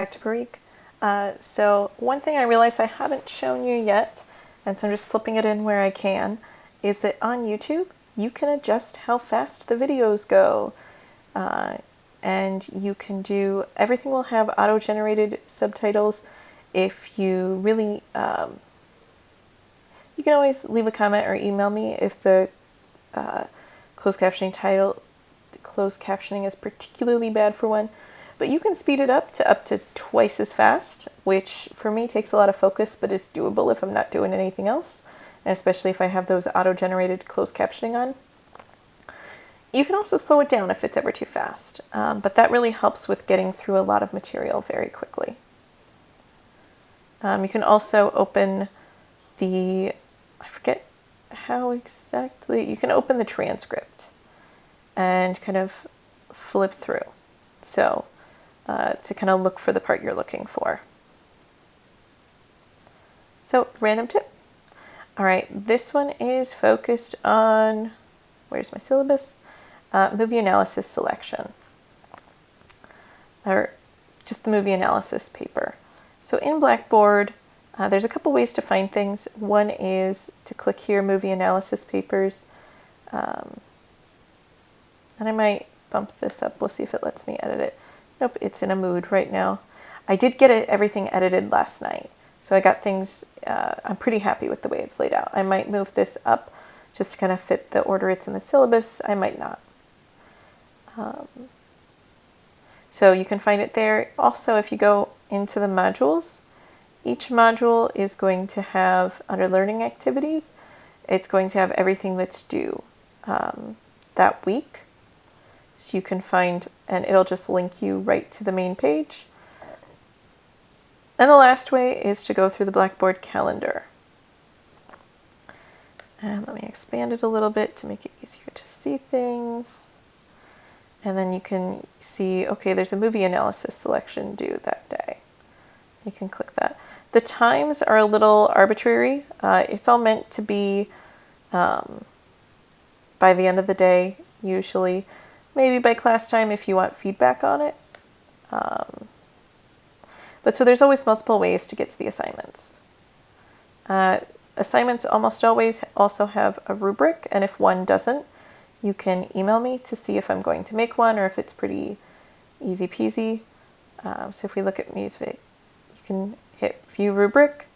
Back to Rubric. So one thing I realized I haven't shown you yet, and so I'm just slipping it in where I can, is that on YouTube you can adjust how fast the videos go. And you can do, everything will have auto-generated subtitles. If you really, you can always leave a comment or email me if the closed captioning is particularly bad for one. But you can speed it up to twice as fast, which for me takes a lot of focus, but is doable if I'm not doing anything else, and especially if I have those auto-generated closed captioning on. You can also slow it down if it's ever too fast, but that really helps with getting through a lot of material very quickly. You can also open I forget how exactly, you can open the transcript and kind of flip through. So, to kind of look for the part you're looking for. So, random tip. All right, this one is focused on, where's my syllabus? Movie analysis selection, or just the movie analysis paper. So in Blackboard, there's a couple ways to find things. One is to click here, movie analysis papers, and I might bump this up. We'll see if it lets me edit it. Nope, it's in a mood right now. I did get everything edited last night, so I got things, I'm pretty happy with the way it's laid out. I might move this up just to kind of fit the order it's in the syllabus. I might not. So you can find it there. Also, if you go into the modules, each module is going to have, under learning activities, it's going to have everything that's due that week. So you can find, and it'll just link you right to the main page. And the last way is to go through the Blackboard Calendar. And let me expand it a little bit to make it easier to see things. And then you can see, okay, there's a movie analysis selection due that day. You can click that. The times are a little arbitrary. It's all meant to be by the end of the day, usually. Maybe by class time if you want feedback on it. But so there's always multiple ways to get to the assignments. Assignments almost always also have a rubric, and if one doesn't, you can email me to see if I'm going to make one or if it's pretty easy peasy. So if we look at music, you can hit View Rubric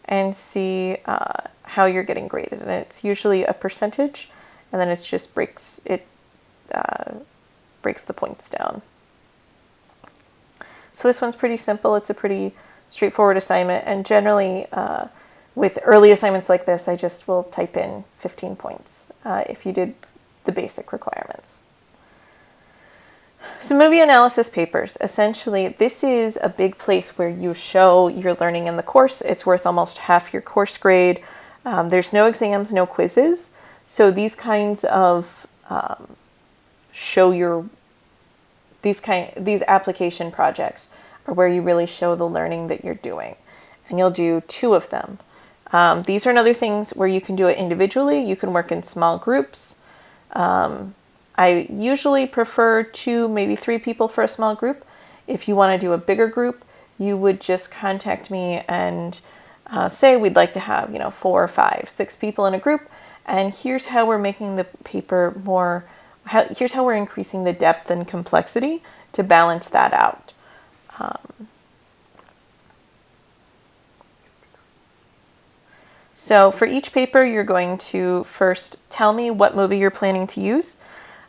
and see how you're getting graded. And it's usually a percentage, and then it just breaks the points down. So this one's pretty simple. It's a pretty straightforward assignment, and generally with early assignments like this, I just will type in 15 points if you did the basic requirements. So movie analysis papers, essentially, this is a big place where you show your learning in the course. It's worth almost half your course grade. There's no exams, no quizzes. So these kinds of these application projects are where you really show the learning that you're doing. And you'll do 2 of them. These are another things where you can do it individually. You can work in small groups. I usually prefer 2, maybe 3 people for a small group. If you want to do a bigger group, you would just contact me and say we'd like to have, 4, 5, 6 people in a group. And here's how we're making the paper more, here's how we're increasing the depth and complexity to balance that out. So for each paper, you're going to first tell me what movie you're planning to use.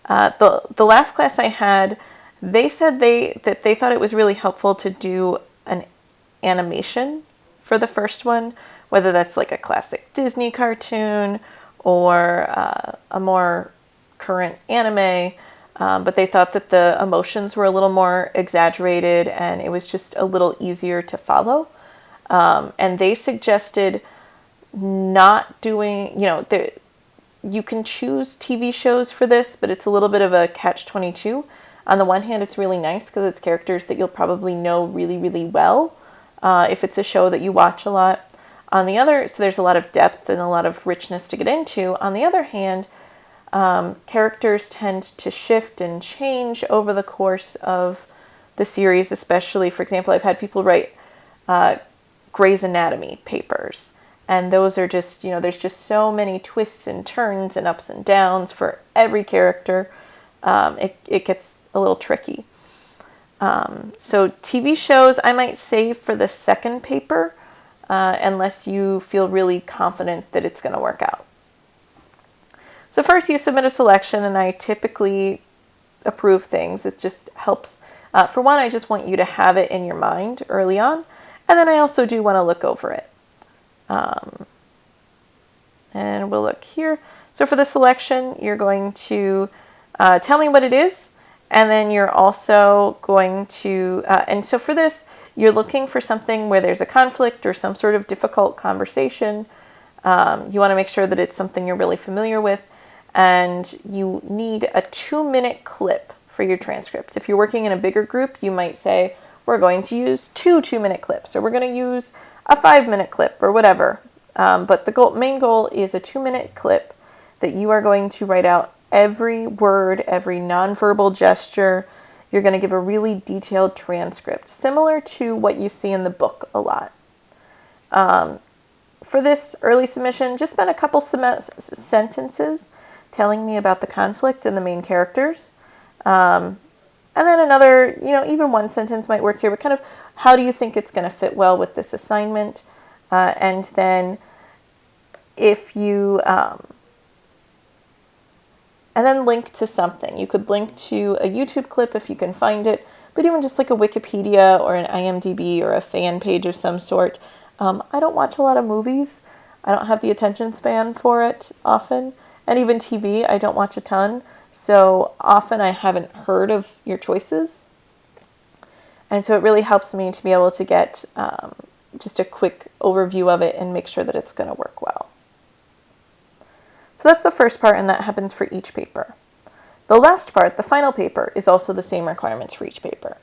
The last class I had, they said that they thought it was really helpful to do an animation for the first one, whether that's like a classic Disney cartoon or a more current anime. But they thought that the emotions were a little more exaggerated and it was just a little easier to follow. And they suggested not doing, you can choose TV shows for this, but it's a little bit of a catch-22. On the one hand, it's really nice because it's characters that you'll probably know really, really well if it's a show that you watch a lot. On the other, so there's a lot of depth and a lot of richness to get into. On the other hand, characters tend to shift and change over the course of the series, especially, for example, I've had people write Grey's Anatomy papers. And those are just, there's just so many twists and turns and ups and downs for every character. It gets a little tricky. So TV shows I might save for the second paper unless you feel really confident that it's going to work out. So first you submit a selection, and I typically approve things. It just helps. For one, I just want you to have it in your mind early on. And then I also do want to look over it. And we'll look here. So for the selection, you're going to tell me what it is. And then you're also going to, and so for this, you're looking for something where there's a conflict or some sort of difficult conversation. You want to make sure that it's something you're really familiar with. And you need a 2-minute clip for your transcript. If you're working in a bigger group, you might say, we're going to use 2 2-minute clips, or we're going to use a 5-minute clip, or whatever. But the main goal is a 2-minute clip that you are going to write out every word, every nonverbal gesture. You're going to give a really detailed transcript, similar to what you see in the book a lot. For this early submission, just spend a couple sentences telling me about the conflict and the main characters. And then another, even one sentence might work here, but kind of how do you think it's going to fit well with this assignment? And then if you, and then link to something. You could link to a YouTube clip if you can find it, but even just like a Wikipedia or an IMDb or a fan page of some sort. I don't watch a lot of movies. I don't have the attention span for it often. And even TV, I don't watch a ton. So often I haven't heard of your choices. And so it really helps me to be able to get just a quick overview of it and make sure that it's going to work well. So that's the first part, and that happens for each paper. The last part, the final paper, is also the same requirements for each paper.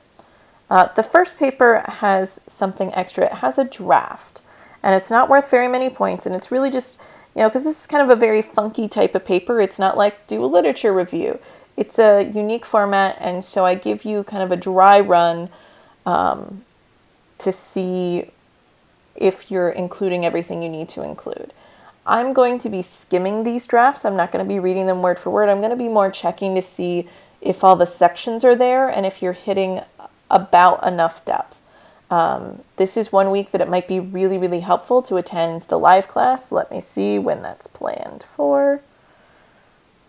The first paper has something extra. It has a draft, and it's not worth very many points, and it's really just, because this is kind of a very funky type of paper. It's not like do a literature review. It's a unique format, and so I give you kind of a dry run to see if you're including everything you need to include. I'm going to be skimming these drafts. I'm not going to be reading them word for word. I'm going to be more checking to see if all the sections are there and if you're hitting about enough depth. This is one week that it might be really, really helpful to attend the live class. Let me see when that's planned for.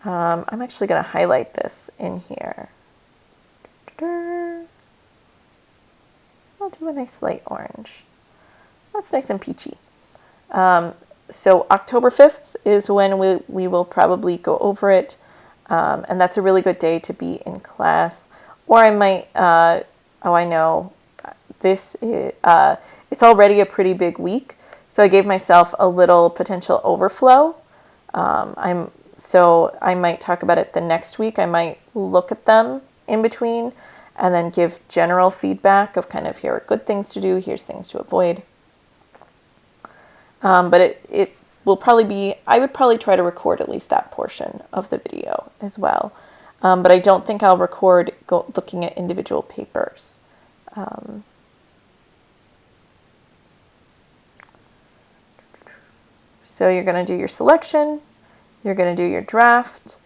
I'm actually going to highlight this in here. I'll do a nice light orange. That's nice and peachy. So October 5th is when we will probably go over it. And that's a really good day to be in class. Or I might, I know, this is, it's already a pretty big week. So I gave myself a little potential overflow. So I might talk about it the next week. I might look at them in between and then give general feedback of kind of here are good things to do, here's things to avoid. But it will probably be, I would probably try to record at least that portion of the video as well. But I don't think I'll record looking at individual papers. So you're going to do your selection, you're going to do your draft,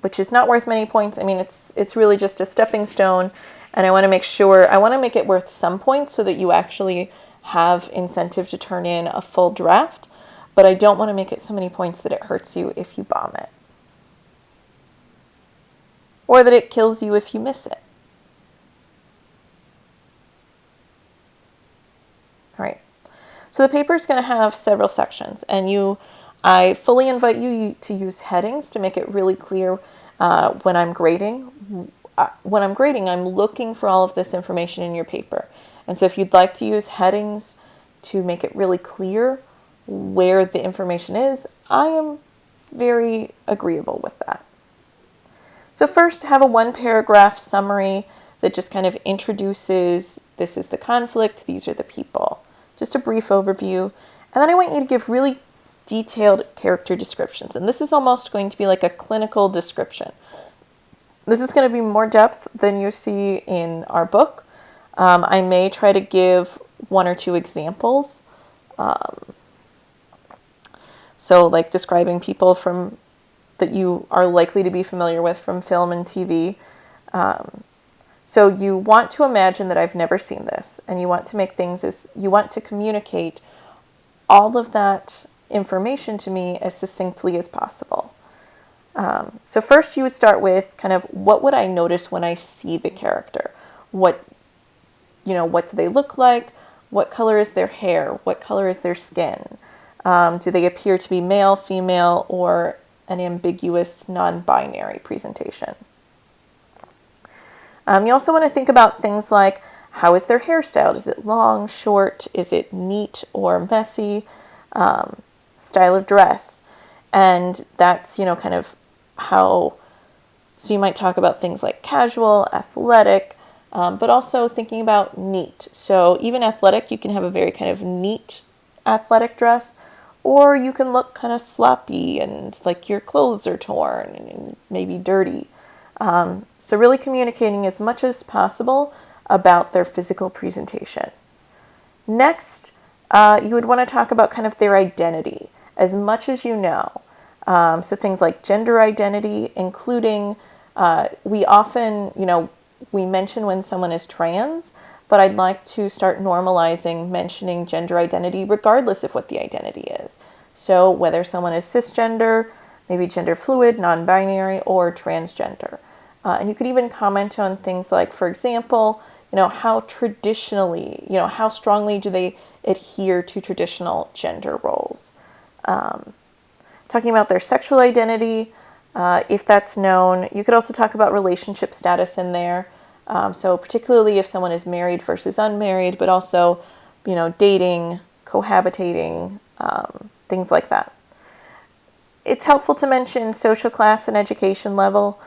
which is not worth many points. I mean, it's really just a stepping stone, and I want to make sure, I want to make it worth some points so that you actually have incentive to turn in a full draft, but I don't want to make it so many points that it hurts you if you bomb it. Or that it kills you if you miss it. All right. So the paper is going to have several sections, and I fully invite you to use headings to make it really clear when I'm grading. When I'm grading, I'm looking for all of this information in your paper. And so if you'd like to use headings to make it really clear where the information is, I am very agreeable with that. So first, have a 1-paragraph summary that just kind of introduces, this is the conflict, these are the people. Just a brief overview. And then I want you to give really detailed character descriptions. And this is almost going to be like a clinical description. This is going to be more depth than you see in our book. I may try to give one or two examples. So like describing people from that you are likely to be familiar with from film and TV. So you want to imagine that I've never seen this, and you want to make things as you want to communicate all of that information to me as succinctly as possible. So first you would start with kind of what would I notice when I see the character? What do they look like? What color is their hair? What color is their skin? Do they appear to be male, female, or an ambiguous non-binary presentation? You also want to think about things like, how is their hairstyle? Is it long, short? Is it neat or messy? Style of dress. And that's, kind of how, so you might talk about things like casual, athletic, but also thinking about neat. So even athletic, you can have a very kind of neat athletic dress, or you can look kind of sloppy and like your clothes are torn and maybe dirty. So really communicating as much as possible about their physical presentation. Next, you would want to talk about kind of their identity as much as you know. So things like gender identity, including, we often, we mention when someone is trans, but I'd like to start normalizing mentioning gender identity regardless of what the identity is. So whether someone is cisgender, maybe gender fluid, non-binary, or transgender. And you could even comment on things like, for example, how traditionally, how strongly do they adhere to traditional gender roles? Talking about their sexual identity, if that's known. You could also talk about relationship status in there. So particularly if someone is married versus unmarried, but also, dating, cohabitating, things like that. It's helpful to mention social class and education level.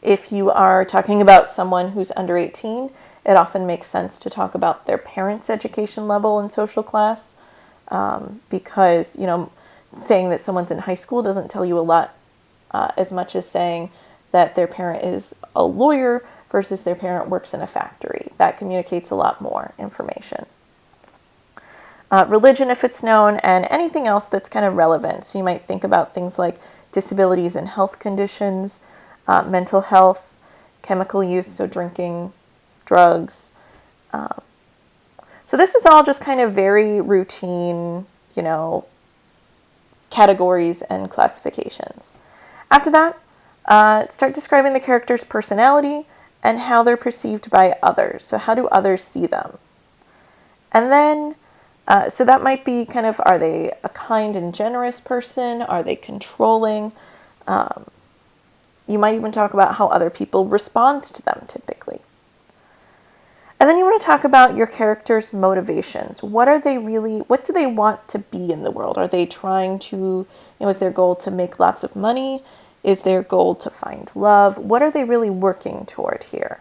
If you are talking about someone who's under 18, it often makes sense to talk about their parents' education level and social class, because, saying that someone's in high school doesn't tell you a lot, as much as saying that their parent is a lawyer versus their parent works in a factory. That communicates a lot more information. Religion, if it's known, and anything else that's kind of relevant. So you might think about things like disabilities and health conditions, mental health, chemical use, so drinking, drugs. So this is all just kind of very routine, categories and classifications. After that, start describing the character's personality and how they're perceived by others. So how do others see them? And then, so that might be kind of, are they a kind and generous person? Are they controlling? You might even talk about how other people respond to them typically. And then you want to talk about your character's motivations. What do they want to be in the world? Are they trying to, is their goal to make lots of money? Is their goal to find love? What are they really working toward here?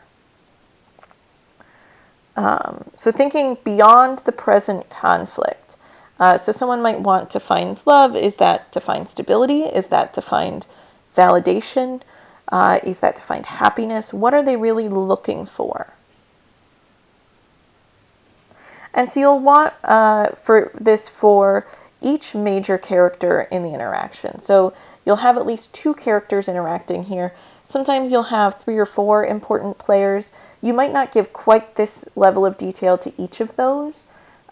So thinking beyond the present conflict. So someone might want to find love. Is that to find stability? Is that to find validation? Is that to find happiness? What are they really looking for? And so you'll want for each major character in the interaction. So you'll have at least 2 characters interacting here. Sometimes you'll have 3 or 4 important players. You might not give quite this level of detail to each of those.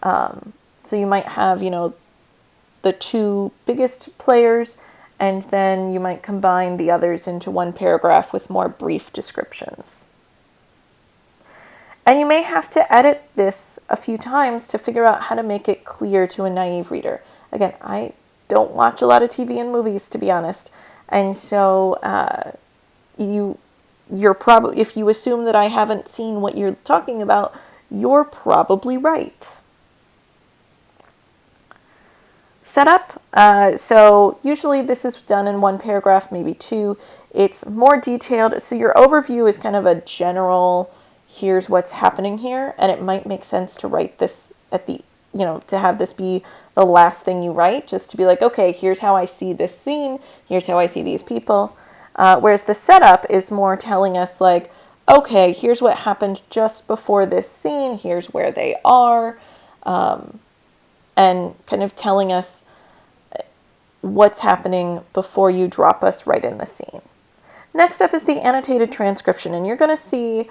So you might have, the 2 biggest players, and then you might combine the others into one paragraph with more brief descriptions. And you may have to edit this a few times to figure out how to make it clear to a naive reader. Again, I don't watch a lot of TV and movies, to be honest. And so you're probably, if you assume that I haven't seen what you're talking about, you're probably right. Setup. So usually this is done in 1 paragraph, maybe 2. It's more detailed. So your overview is kind of a general, here's what's happening here, and it might make sense to write this at the, to have this be the last thing you write, just to be like, okay, here's how I see this scene, here's how I see these people. Whereas the setup is more telling us like, okay, here's what happened just before this scene, here's where they are, and kind of telling us what's happening before you drop us right in the scene. Next up is the annotated transcription, and you're going to see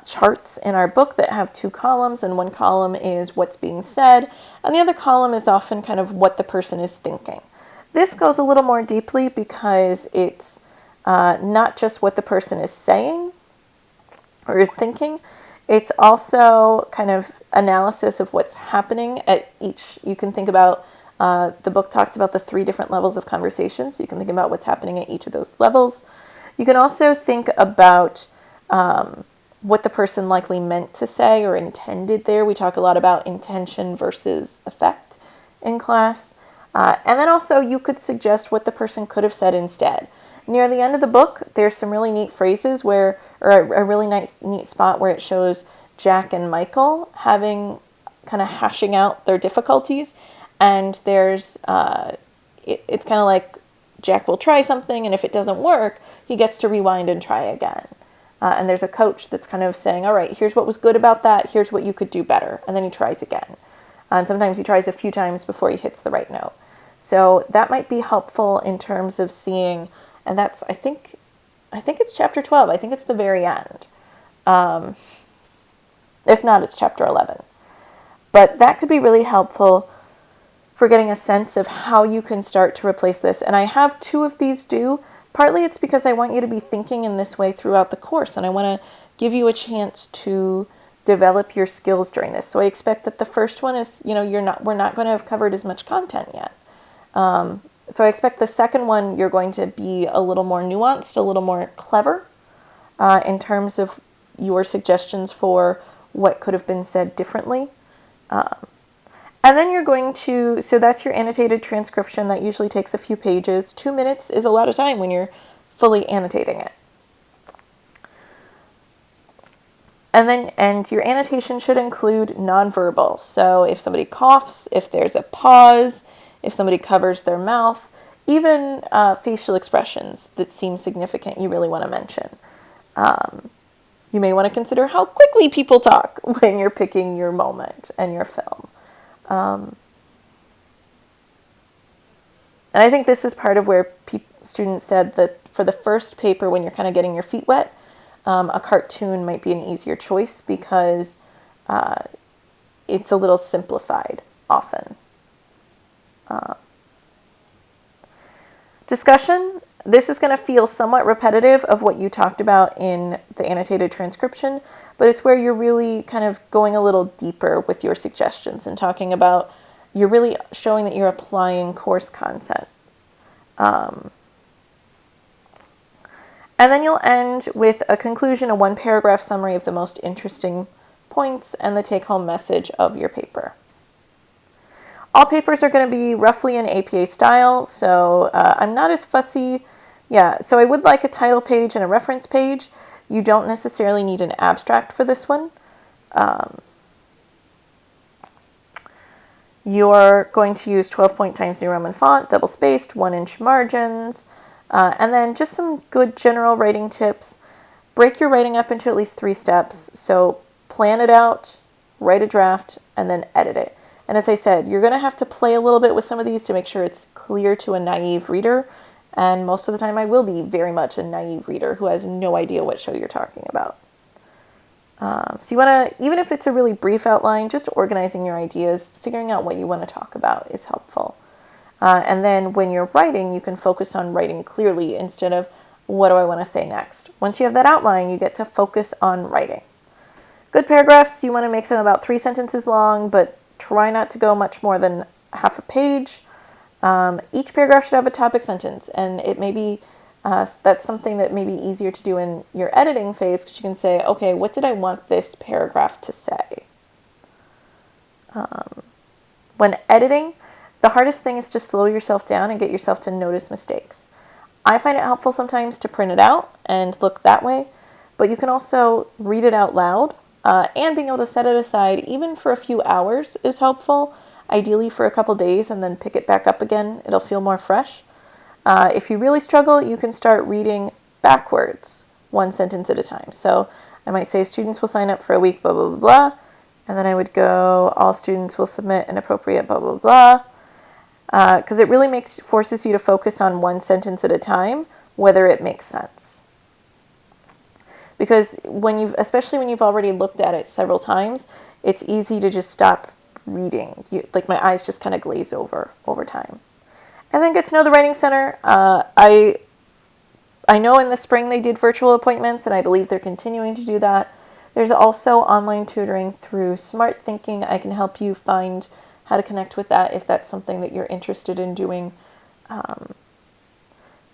charts in our book that have 2 columns, and one column is what's being said, and the other column is often kind of what the person is thinking. This goes a little more deeply because it's not just what the person is saying or is thinking, it's also kind of analysis of what's happening at each. You can think about, the book talks about the 3 different levels of conversation, so you can think about what's happening at each of those levels. You can also think about what the person likely meant to say or intended there. We talk a lot about intention versus effect in class. And then also you could suggest what the person could have said instead. Near the end of the book, there's some really neat phrases where, or a really neat spot where it shows Jack and Michael kind of hashing out their difficulties. And there's, it's kind of like Jack will try something, and if it doesn't work, he gets to rewind and try again. And there's a coach that's kind of saying, all right, here's what was good about that, here's what you could do better. And then he tries again. And sometimes he tries a few times before he hits the right note. So that might be helpful in terms of seeing, and that's, I think it's chapter 12. I think it's the very end. If not, it's chapter 11. But that could be really helpful for getting a sense of how you can start to replace this. And I have 2 of these due. Partly it's because I want you to be thinking in this way throughout the course, and I want to give you a chance to develop your skills during this. So I expect that the first one is, we're not going to have covered as much content yet. So I expect the second one, you're going to be a little more nuanced, a little more clever in terms of your suggestions for what could have been said differently. And then you're going to, so that's your annotated transcription. That usually takes a few pages. 2 minutes is a lot of time when you're fully annotating it. And your annotation should include nonverbal. So if somebody coughs, if there's a pause, if somebody covers their mouth, even facial expressions that seem significant, you really want to mention. You may want to consider how quickly people talk when you're picking your moment and your film. And I think this is part of where students said that for the first paper, when you're kind of getting your feet wet, a cartoon might be an easier choice because it's a little simplified often. Discussion. This is going to feel somewhat repetitive of what you talked about in the annotated transcription, but it's where you're really kind of going a little deeper with your suggestions and talking about, you're really showing that you're applying course content. And then you'll end with a conclusion, a 1-paragraph summary of the most interesting points and the take-home message of your paper. All papers are going to be roughly in APA style, so I'm not as fussy. Yeah, so I would like a title page and a reference page. You don't necessarily need an abstract for this one. You're going to use 12-point Times New Roman font, double-spaced, 1-inch margins, and then just some good general writing tips. Break your writing up into at least 3 steps. So plan it out, write a draft, and then edit it. And as I said, you're going to have to play a little bit with some of these to make sure it's clear to a naive reader. And most of the time I will be very much a naive reader who has no idea what show you're talking about. So you want to, even if it's a really brief outline, just organizing your ideas, figuring out what you want to talk about is helpful. And then when you're writing, you can focus on writing clearly instead of what do I want to say next. Once you have that outline, you get to focus on writing. Good paragraphs, you want to make them about 3 sentences long, but try not to go much more than half a page. Each paragraph should have a topic sentence, and it may be, that's something that may be easier to do in your editing phase, because you can say, okay, what did I want this paragraph to say? When editing, the hardest thing is to slow yourself down and get yourself to notice mistakes. I find it helpful sometimes to print it out and look that way, but you can also read it out loud, and being able to set it aside even for a few hours is helpful, ideally for a couple days, and then pick it back up again. It'll feel more fresh. If you really struggle, you can start reading backwards, one sentence at a time. So I might say students will sign up for a week, blah, blah, blah, blah. And then I would go, all students will submit an appropriate blah, blah, blah. Because it really forces you to focus on one sentence at a time, whether it makes sense. Because especially when you've already looked at it several times, it's easy to just stop reading. Like my eyes just kind of glaze over time. And then get to know the Writing Center. I know in the spring they did virtual appointments, and I believe they're continuing to do that. There's also online tutoring through Smart Thinking. I can help you find how to connect with that if that's something that you're interested in doing.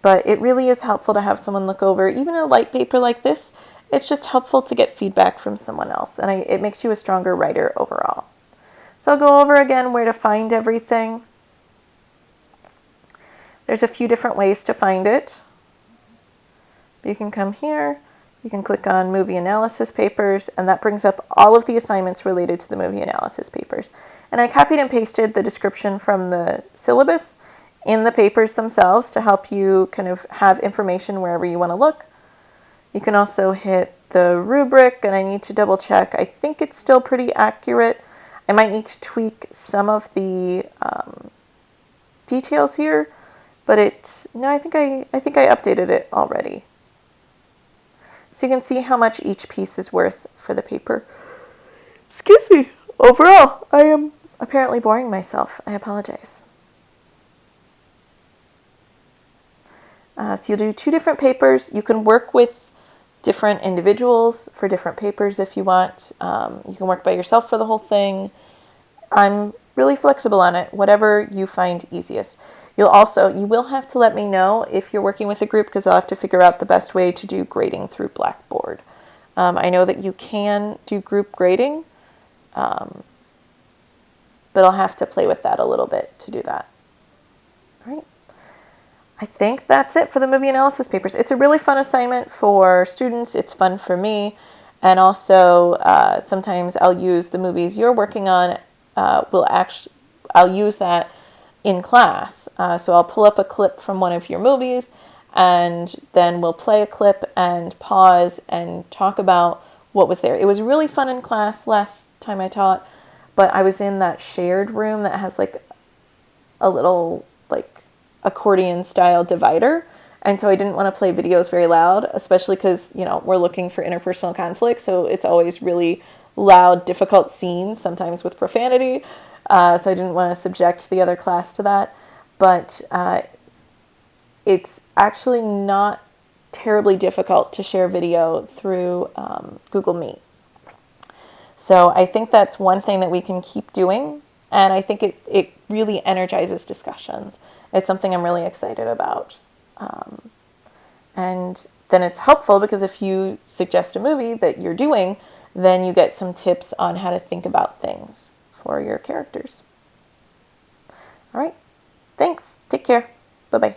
But it really is helpful to have someone look over, even a light paper like this. It's just helpful to get feedback from someone else, and it makes you a stronger writer overall. So I'll go over again where to find everything. There's a few different ways to find it. You can come here, you can click on movie analysis papers, and that brings up all of the assignments related to the movie analysis papers. And I copied and pasted the description from the syllabus in the papers themselves to help you kind of have information wherever you want to look. You can also hit the rubric, and I need to double check. I think it's still pretty accurate. I might need to tweak some of the details here, but I think I updated it already. So you can see how much each piece is worth for the paper. Excuse me. Overall, I am apparently boring myself. I apologize. So you'll do 2 different papers. You can work with different individuals for different papers if you want. You can work by yourself for the whole thing. I'm really flexible on it, whatever you find easiest. You will have to let me know if you're working with a group, because I'll have to figure out the best way to do grading through Blackboard. I know that you can do group grading, but I'll have to play with that a little bit to do that. All right. I think that's it for the movie analysis papers. It's a really fun assignment for students. It's fun for me. And also, sometimes I'll use the movies you're working on. I'll use that in class. So I'll pull up a clip from one of your movies, and then we'll play a clip and pause and talk about what was there. It was really fun in class last time I taught, but I was in that shared room that has like a little like accordion style divider. And so I didn't want to play videos very loud, especially because, we're looking for interpersonal conflict. So it's always really loud, difficult scenes, sometimes with profanity. So I didn't want to subject the other class to that. But it's actually not terribly difficult to share video through Google Meet. So I think that's one thing that we can keep doing. And I think it really energizes discussions. It's something I'm really excited about. And then it's helpful because if you suggest a movie that you're doing, then you get some tips on how to think about things for your characters. All right. Thanks. Take care. Bye-bye.